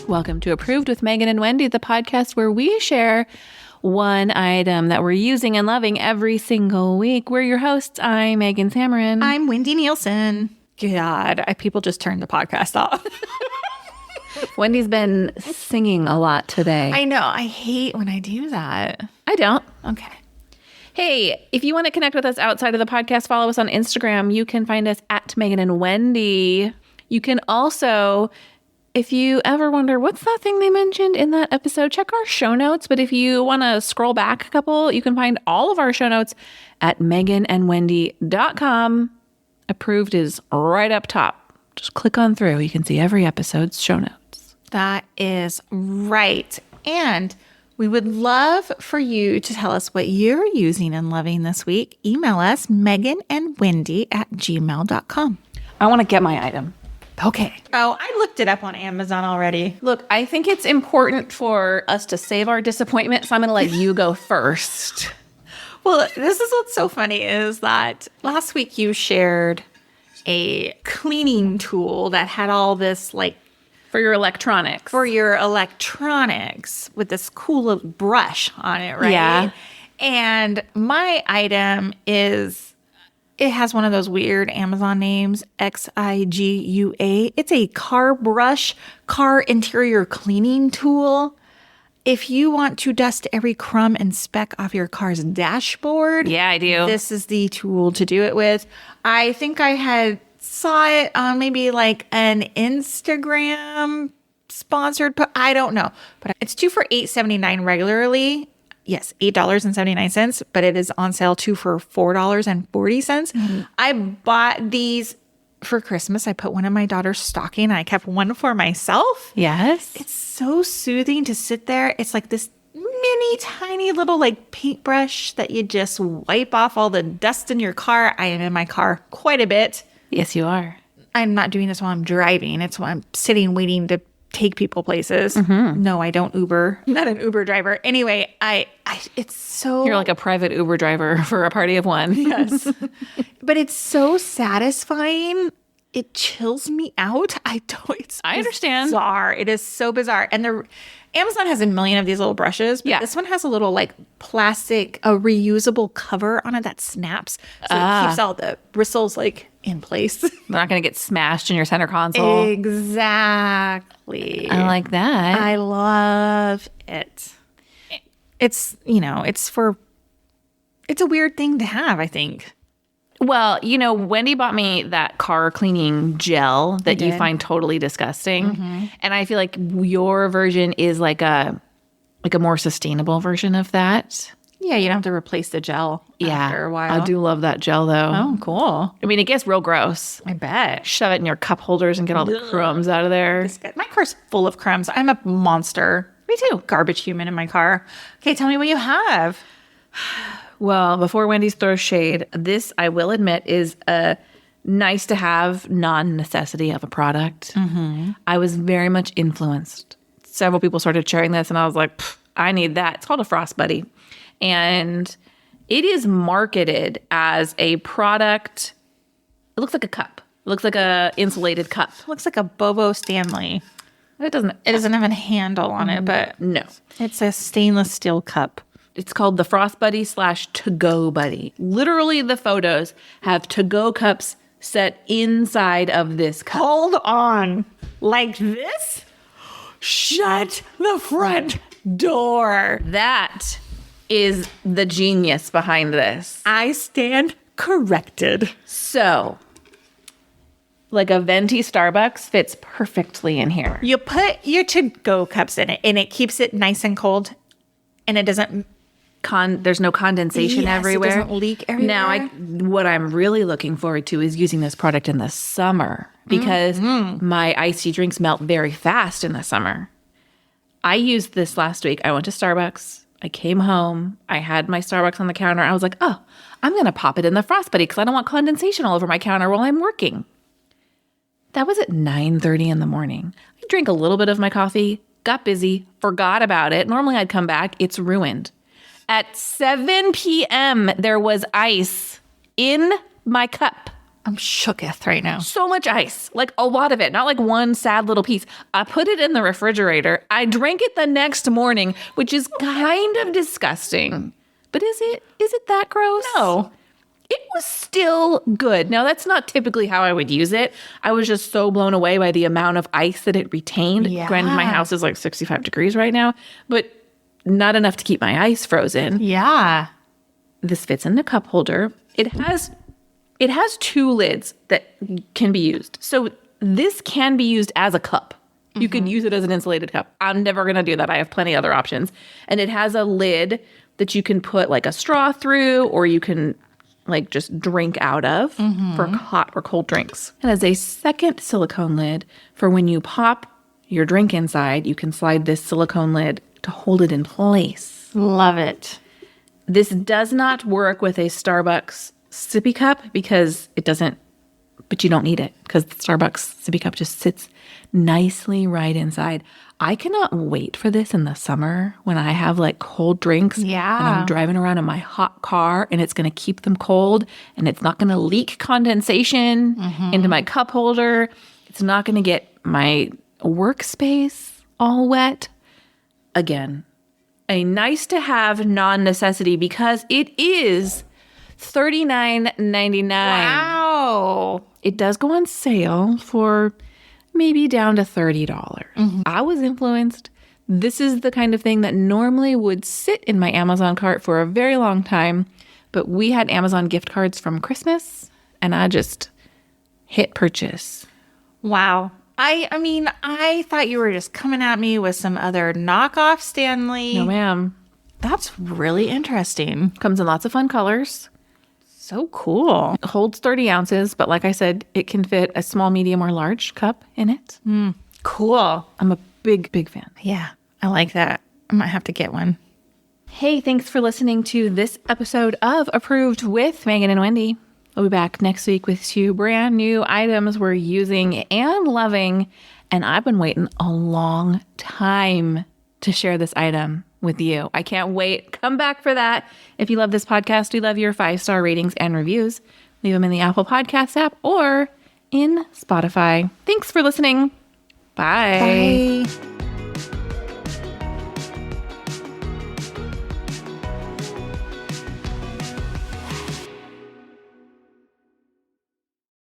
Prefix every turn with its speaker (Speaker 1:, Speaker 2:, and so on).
Speaker 1: Welcome to Approved with Megan and Wendy, the podcast where we share one item that we're using and loving every single week. We're your hosts. I'm Megan Cameron.
Speaker 2: I'm Wendy Nielsen. God, people just turned the podcast off.
Speaker 1: Wendy's been singing a lot today.
Speaker 2: I know. I hate when I do that.
Speaker 1: I don't.
Speaker 2: Okay.
Speaker 1: Hey, if you want to connect with us outside of the podcast, follow us on Instagram. You can find us at Megan and Wendy. You can also, if you ever wonder, what's that thing they mentioned in that episode, check our show notes. But if you want to scroll back a couple, you can find all of our show notes at meganandwendy.com. Approved is right up top. Just click on through. You can see every episode's show notes.
Speaker 2: That is right. And we would love for you to tell us what you're using and loving this week. Email us, meganandwendy@gmail.com.
Speaker 1: I want to get my item.
Speaker 2: Okay. Oh, I looked it up on Amazon already.
Speaker 1: Look, I think it's important for us to save our disappointment, so I'm going to let you go first.
Speaker 2: Well, this is what's so funny is that last week you shared a cleaning tool that had all this like
Speaker 1: For your electronics.
Speaker 2: with this cool little brush on it, right?
Speaker 1: Yeah.
Speaker 2: And my item is, it has one of those weird Amazon names, XIGUA. It's a car brush, car interior cleaning tool. If you want to dust every crumb and speck off your car's dashboard,
Speaker 1: Yeah, I do.
Speaker 2: this is the tool to do it with. I think I had saw it on maybe like an Instagram sponsored, I don't know. But it's 2 for $8.79 regularly. Yes, $8.79, but it is on sale 2 for $4.40. Mm-hmm. I bought these for Christmas. I put one in my daughter's stocking and I kept one for myself.
Speaker 1: Yes.
Speaker 2: It's so soothing to sit there. It's like this mini tiny little like paintbrush that you just wipe off all the dust in your car. I am in my car quite a bit.
Speaker 1: Yes, you are.
Speaker 2: I'm not doing this while I'm driving. It's when I'm sitting waiting to take people places. Mm-hmm. No, I don't Uber. I'm not an Uber driver. Anyway, it's so...
Speaker 1: You're like a private Uber driver for a party of one.
Speaker 2: Yes. But it's so satisfying. It chills me out. I
Speaker 1: understand.
Speaker 2: Bizarre. It is so bizarre. And Amazon has a million of these little brushes, but this one has a little like plastic, a reusable cover on it that snaps. So it keeps all the bristles like in place.
Speaker 1: They're not going to get smashed in your center console.
Speaker 2: Exactly.
Speaker 1: I like that.
Speaker 2: I love it. It's a weird thing to have, I think.
Speaker 1: Well, Wendy bought me that car cleaning gel that you find totally disgusting. Mm-hmm. And I feel like your version is like a more sustainable version of that.
Speaker 2: Yeah, you don't have to replace the gel after a while.
Speaker 1: I do love that gel, though.
Speaker 2: Oh, cool.
Speaker 1: I mean, it gets real gross.
Speaker 2: I bet.
Speaker 1: Shove it in your cup holders and get all the crumbs out of there.
Speaker 2: My car's full of crumbs. I'm a monster.
Speaker 1: Me too.
Speaker 2: Garbage human in my car. Okay, tell me what you have.
Speaker 1: Well, before Wendy's throws shade, this, I will admit, is a nice to have non-necessity of a product. Mm-hmm. I was very much influenced. Several people started sharing this, and I was like, I need that. It's called a Frost Buddy. And it is marketed as a product. It looks like a cup. It looks like a insulated cup.
Speaker 2: It looks like a Bobo Stanley.
Speaker 1: It doesn't have
Speaker 2: a handle on it, but
Speaker 1: no.
Speaker 2: It's a stainless steel cup.
Speaker 1: It's called the Frost Buddy / To-Go Buddy. Literally, the photos have to-go cups set inside of this cup.
Speaker 2: Hold on. Like this? Shut the front door.
Speaker 1: That is the genius behind this.
Speaker 2: I stand corrected.
Speaker 1: So, like a venti Starbucks fits perfectly in here.
Speaker 2: You put your to-go cups in it, and it keeps it nice and cold, and it doesn't...
Speaker 1: There's no condensation everywhere.
Speaker 2: It doesn't leak everywhere.
Speaker 1: Now, what I'm really looking forward to is using this product in the summer because my icy drinks melt very fast in the summer. I used this last week. I went to Starbucks. I came home. I had my Starbucks on the counter. I was like, oh, I'm going to pop it in the Frost Buddy because I don't want condensation all over my counter while I'm working. That was at 9:30 in the morning. I drank a little bit of my coffee, got busy, forgot about it. Normally I'd come back. It's ruined. At 7 p.m., there was ice in my cup.
Speaker 2: I'm shooketh right now.
Speaker 1: So much ice, like a lot of it, not like one sad little piece. I put it in the refrigerator. I drank it the next morning, which is kind of disgusting. But is it that gross?
Speaker 2: No.
Speaker 1: It was still good. Now, that's not typically how I would use it. I was just so blown away by the amount of ice that it retained.
Speaker 2: Yeah.
Speaker 1: Granted, my house is like 65 degrees right now, but not enough to keep my ice frozen.
Speaker 2: Yeah.
Speaker 1: This fits in the cup holder. It has 2 lids that can be used. So this can be used as a cup. You could use it as an insulated cup. I'm never going to do that. I have plenty other options. And it has a lid that you can put like a straw through, or you can like just drink out of for hot or cold drinks. It has a second silicone lid for when you pop your drink inside, you can slide this silicone lid to hold it in place.
Speaker 2: Love it.
Speaker 1: This does not work with a Starbucks sippy cup because it doesn't, but you don't need it because the Starbucks sippy cup just sits nicely right inside. I cannot wait for this in the summer when I have like cold drinks.
Speaker 2: Yeah.
Speaker 1: And I'm driving around in my hot car and it's going to keep them cold and it's not going to leak condensation into my cup holder. It's not going to get my workspace all wet. Again, a nice to have non-necessity because it is $39.99.
Speaker 2: Wow.
Speaker 1: It does go on sale for maybe down to $30. I was influenced. This is the kind of thing that normally would sit in my Amazon cart for a very long time, but we had Amazon gift cards from Christmas and I just hit purchase.
Speaker 2: Wow. I mean, I thought you were just coming at me with some other knockoff Stanley.
Speaker 1: No, ma'am.
Speaker 2: That's really interesting.
Speaker 1: Comes in lots of fun colors.
Speaker 2: So cool.
Speaker 1: It holds 30 ounces, but like I said, it can fit a small, medium, or large cup in it.
Speaker 2: Cool.
Speaker 1: I'm a big, big fan.
Speaker 2: Yeah, I like that. I might have to get one.
Speaker 1: Hey, thanks for listening to this episode of Approved with Megan and Wendy. We'll be back next week with 2 brand new items we're using and loving. And I've been waiting a long time to share this item with you. I can't wait. Come back for that. If you love this podcast, we love your 5-star ratings and reviews. Leave them in the Apple Podcast app or in Spotify. Thanks for listening. Bye.
Speaker 2: Bye.